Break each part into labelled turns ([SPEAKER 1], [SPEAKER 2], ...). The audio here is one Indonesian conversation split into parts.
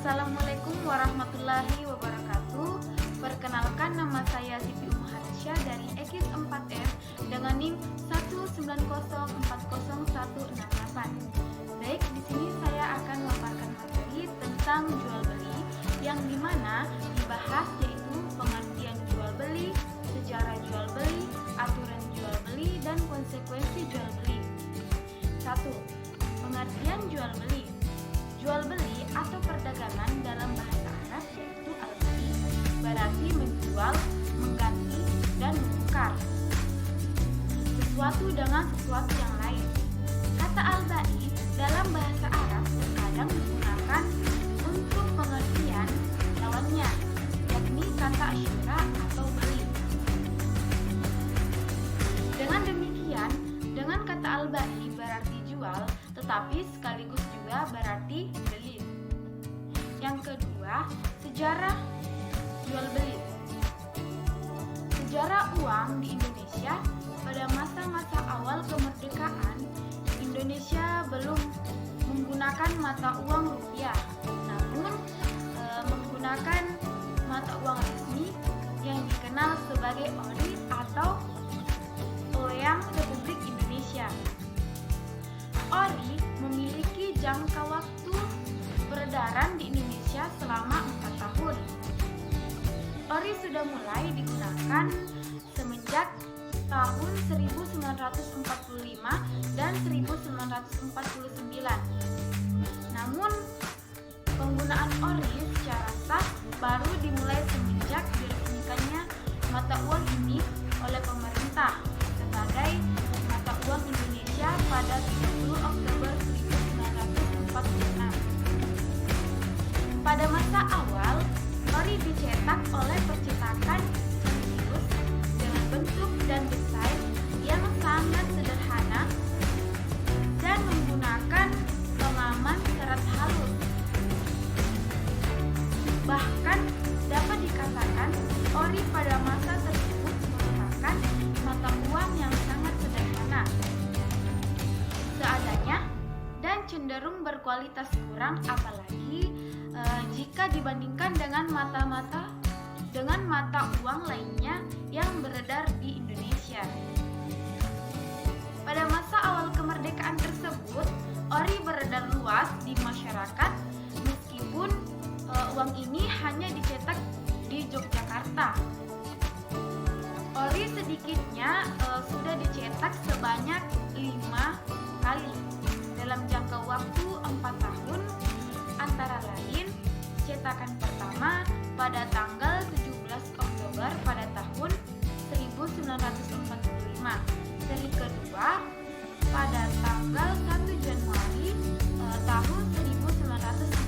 [SPEAKER 1] Assalamualaikum warahmatullahi wabarakatuh. Perkenalkan, nama saya Siti Umharsya dari EKIS 4F dengan NIM 190400168. Baik, di sini saya akan memaparkan materi tentang jual beli, yang dimana dibahas yaitu pengertian jual beli, sejarah jual beli, aturan jual beli, dan konsekuensi jual beli. 1. Pengertian jual beli. Jual beli atau perdagangan dalam bahasa Arab yaitu al-bai, berarti menjual, mengganti, dan menukar sesuatu dengan sesuatu yang lain. Kata al-bai dalam bahasa Arab terkadang digunakan untuk pengertian lawannya, yakni kata asyira atau beli. Dengan demikian, dengan kata al-bai berarti jual, tetapi sekaligus juga berarti beli. Yang kedua, sejarah jual beli. Sejarah uang di Indonesia pada masa-masa awal kemerdekaan, Indonesia belum menggunakan mata uang rupiah, namun menggunakan mata uang resmi yang dikenal sebagai ori atau Uang Republik Indonesia. Ori memiliki jangka waktu peredaran di Indonesia selama 4 tahun. Ori sudah mulai digunakan semenjak tahun 1945 dan 1949. Namun, penggunaan ori secara sah baru dimulai semenjak diresmikannya mata uang ini oleh pemerintah sebagai mata uang Indonesia pada 30 Oktober 1946. Pada masa awal, ori dicetak oleh percetakan Cendilus dengan bentuk dan desain yang sangat sederhana dan menggunakan pengaman serat halus. Bahkan dapat dikatakan ori pada masa tersebut merupakan mata uang yang sangat sederhana, seadanya, dan cenderung berkualitas kurang, apalagi jika dibandingkan dengan mata uang lainnya yang beredar di Indonesia. Pada masa awal kemerdekaan tersebut, ori beredar luas di masyarakat meskipun uang ini hanya dicetak di Yogyakarta. Ori sedikitnya sudah dicetak sebanyak 5 kali dalam jangka waktu 4 tahun, antara lain cetakan pertama pada tanggal 17 Oktober pada tahun 1945, seri kedua pada tanggal 1 Januari tahun 1947.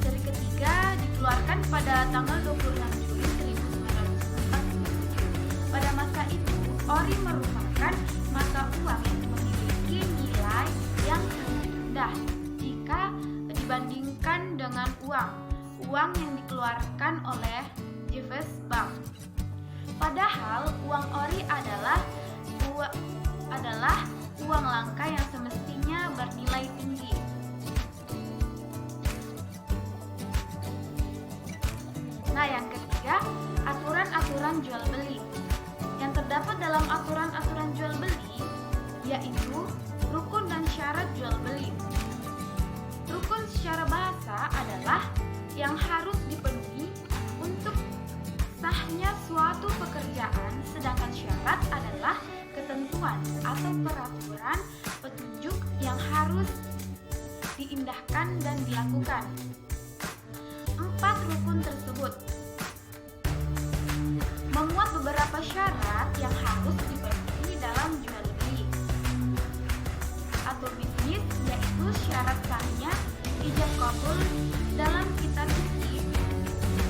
[SPEAKER 1] Seri ketiga dikeluarkan pada tanggal 26 Juli 1947. Pada masa itu, ori merupakan mata uang yang memiliki nilai yang sangat rendah jika dibandingkan dengan uang yang dikeluarkan oleh Jeffers Bank. Padahal uang ori adalah uang langka yang semestinya bernilai tinggi. Nah, yang ketiga, aturan-aturan jual beli. Yang terdapat dalam aturan-aturan jual beli yaitu rukun dan syarat jual beli. Rukun secara bahasa adalah yang harus dipenuhi untuk sahnya suatu pekerjaan, sedangkan syarat adalah ketentuan atau peraturan petunjuk yang harus diindahkan dan dilakukan. 4 rukun tersebut memuat beberapa syarat yang harus dipenuhi dalam jual beli atau bisnis, yaitu syarat sahnya ijab kabul. Dalam kitab suci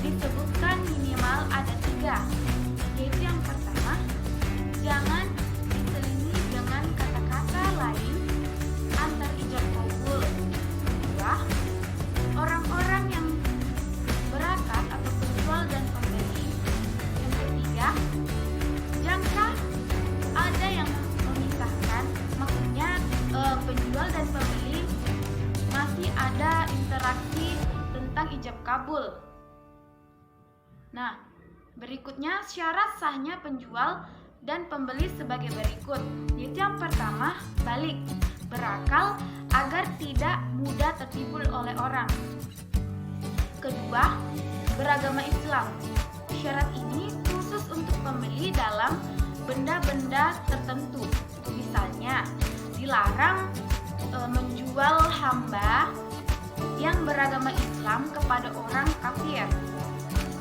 [SPEAKER 1] disebutkan minimal ada 3, yaitu yang pertama, jangan diselingi dengan kata-kata lain antar ijab kabul. Kedua, orang kabul. Nah, berikutnya syarat sahnya penjual dan pembeli sebagai berikut. Yaitu yang pertama, balik, berakal agar tidak mudah tertipu oleh orang. Kedua, beragama Islam. Syarat ini khusus untuk pembeli dalam benda-benda tertentu. Misalnya, dilarang menjual hamba yang beragama Islam kepada orang kafir,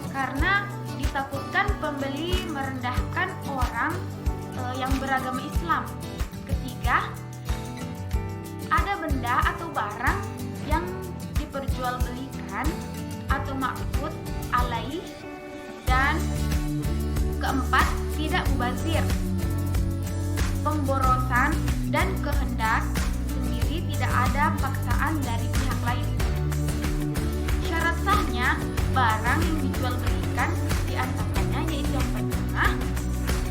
[SPEAKER 1] karena ditakutkan pembeli merendahkan orang yang beragama Islam. Ketiga, ada benda atau barang yang diperjualbelikan atau ma'qud alaih. Dan keempat, tidak mubazir, pemborosan dan kehendak sendiri, tidak ada paksaan dari pihak lain. Syarat sahnya barang yang dijual belikan diantaranya yaitu yang pertama,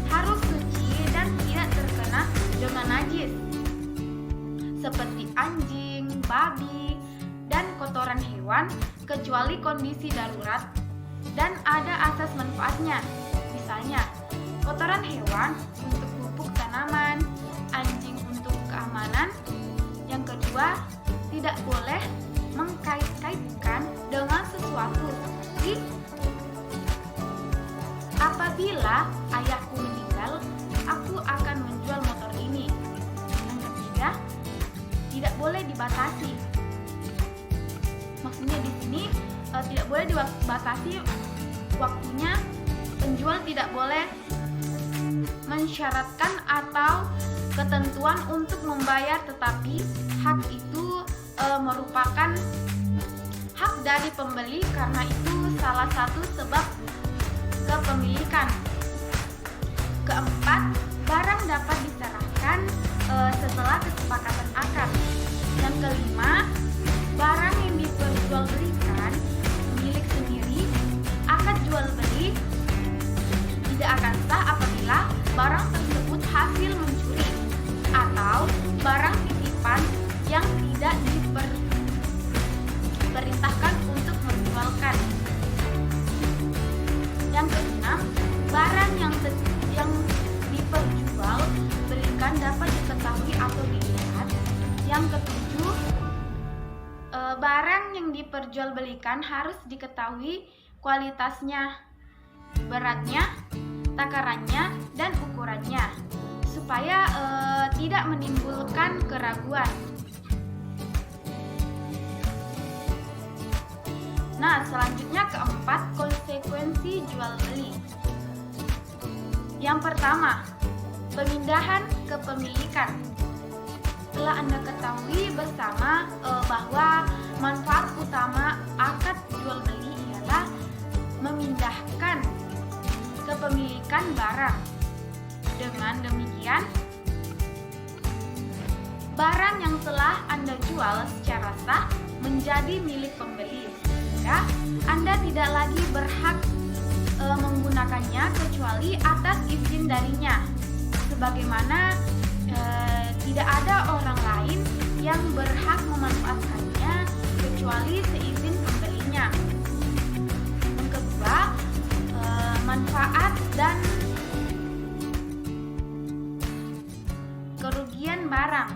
[SPEAKER 1] harus suci dan tidak terkena dengan najis seperti anjing, babi, dan kotoran hewan, kecuali kondisi darurat dan ada asas manfaatnya. Misalnya, kotoran hewan untuk pupuk tanaman, anjing untuk keamanan. Yang kedua, tidak boleh mengkait-kaitkan dengan sesuatu seperti apabila ayahku meninggal, aku akan menjual motor ini. Yang ketiga, tidak boleh dibatasi. Maksudnya di sini tidak boleh dibatasi waktunya. Penjual tidak boleh mensyaratkan atau ketentuan untuk membayar, tetapi hak itu merupakan hak dari pembeli karena itu salah satu sebab kepemilikan. Keempat, barang dapat diserahkan setelah kesepakatan akad. Yang kelima, barang yang diperjualbelikan milik sendiri, akad jual beli tidak akan sah apabila barang tersebut hasil mencuri atau barang titipan yang tidak diperintahkan untuk menjualkan. Yang keenam, barang yang diperjual belikan dapat diketahui atau dilihat. Yang ketujuh, barang yang diperjualbelikan harus diketahui kualitasnya, beratnya, takarannya, dan ukurannya supaya tidak menimbulkan keraguan. Nah, selanjutnya keempat, konsekuensi jual beli. Yang pertama, pemindahan kepemilikan. Telah Anda ketahui bersama bahwa manfaat utama akad jual beli ialah memindahkan kepemilikan barang. Dengan demikian, barang yang telah Anda jual secara sah menjadi milik pembeli, sehingga Anda tidak lagi berhak menggunakannya kecuali atas izin darinya. Sebagaimana tidak ada orang lain yang berhak memanfaatkannya kecuali seizin pembelinya. Yang kedua, manfaat dan kerugian barang.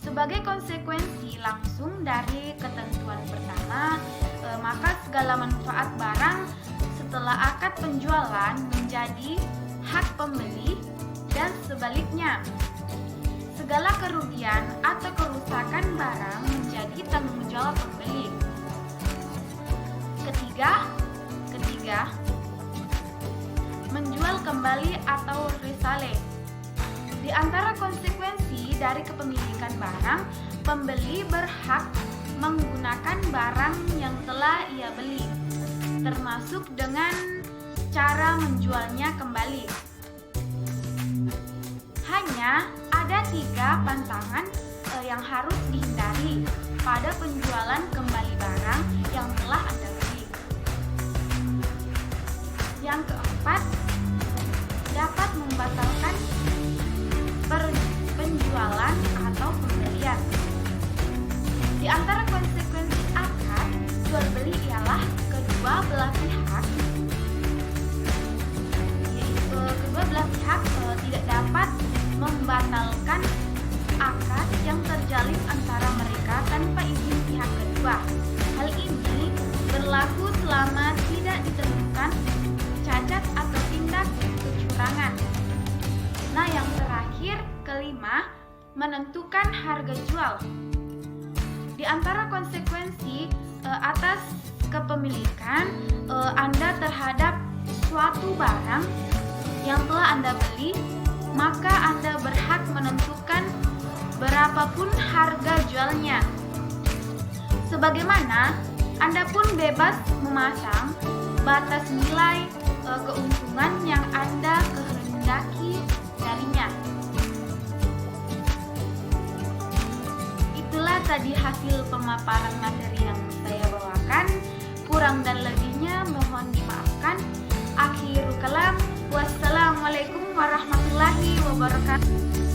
[SPEAKER 1] Sebagai konsekuensi langsung dari ketentuan pertama, maka segala manfaat barang setelah akad penjualan menjadi hak pembeli dan sebaliknya. Segala kerugian atau kerusakan barang menjadi tanggung jawab pembeli. Ketiga, menjual kembali atau resale. Di antara konsekuensi dari kepemilikan barang, pembeli berhak menggunakan barang yang telah ia beli, termasuk dengan cara menjualnya kembali. Hanya ada 3 pantangan yang harus dihindari pada penjualan kembali barang yang telah Anda beli. Yang keempat, dapat membatalkan penjualan atau pembelian. Di antara konsekuensi akad jual beli ialah kedua belah pihak, tidak dapat membatalkan akad yang terjalin antara mereka tanpa izin pihak kedua. Hal ini berlaku selama tidak ditemukan cacat atau tindak kecurangan. Nah, yang terakhir, kelima, menentukan harga jual. Di antara konsekuensi atas kepemilikan Anda terhadap suatu barang yang telah Anda beli, maka Anda berhak menentukan berapapun harga jualnya. Sebagaimana Anda pun bebas memasang batas nilai keuntungan yang Anda kehendaki darinya. Itulah tadi hasil pemaparan materi yang saya bawakan. Kurang dan lebihnya mohon dimaafkan. Akhirul kalam. Wassalamualaikum warahmatullahi wabarakatuh.